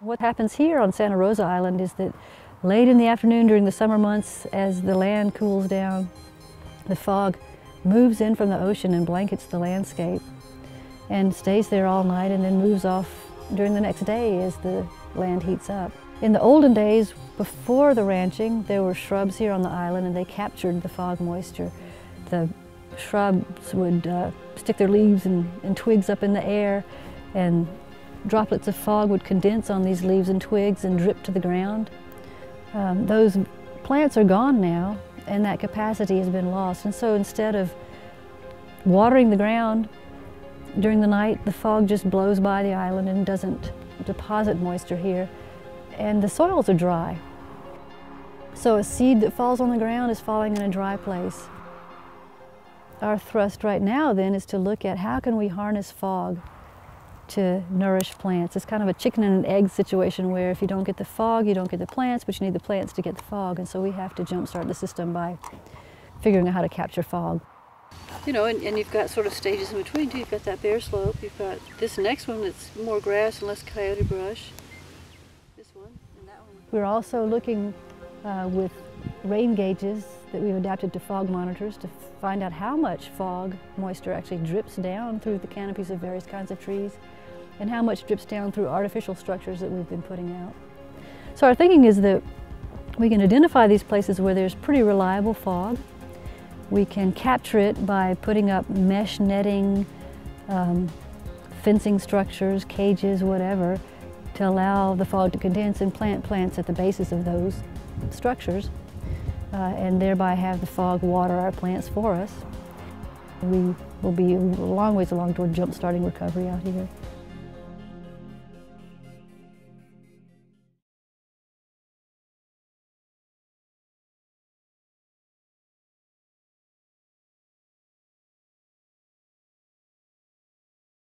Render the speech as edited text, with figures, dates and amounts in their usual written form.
What happens here on Santa Rosa Island is that late in the afternoon during the summer months, as the land cools down, the fog moves in from the ocean and blankets the landscape and stays there all night and then moves off during the next day as the land heats up. In the olden days, before the ranching, there were shrubs here on the island and they captured the fog moisture. The shrubs would stick their leaves and twigs up in the air, and droplets of fog would condense on these leaves and twigs and drip to the ground. Those plants are gone now, and that capacity has been lost. And so instead of watering the ground during the night, the fog just blows by the island and doesn't deposit moisture here, and the soils are dry. So a seed that falls on the ground is falling in a dry place. Our thrust right now then is to look at how can we harness fog to nourish plants. It's kind of a chicken and an egg situation where if you don't get the fog, you don't get the plants, but you need the plants to get the fog. And so we have to jumpstart the system by figuring out how to capture fog. You know, and you've got sort of stages in between too. You've got that bare slope, you've got this next one that's more grass and less coyote brush. This one and that one. We're also looking with rain gauges that we've adapted to fog monitors to find out how much fog moisture actually drips down through the canopies of various kinds of trees and how much drips down through artificial structures that we've been putting out. So our thinking is that we can identify these places where there's pretty reliable fog. We can capture it by putting up mesh netting, fencing structures, cages, whatever, to allow the fog to condense and plant plants at the bases of those structures, and thereby have the fog water our plants for us. We will be a long ways along toward jump-starting recovery out here.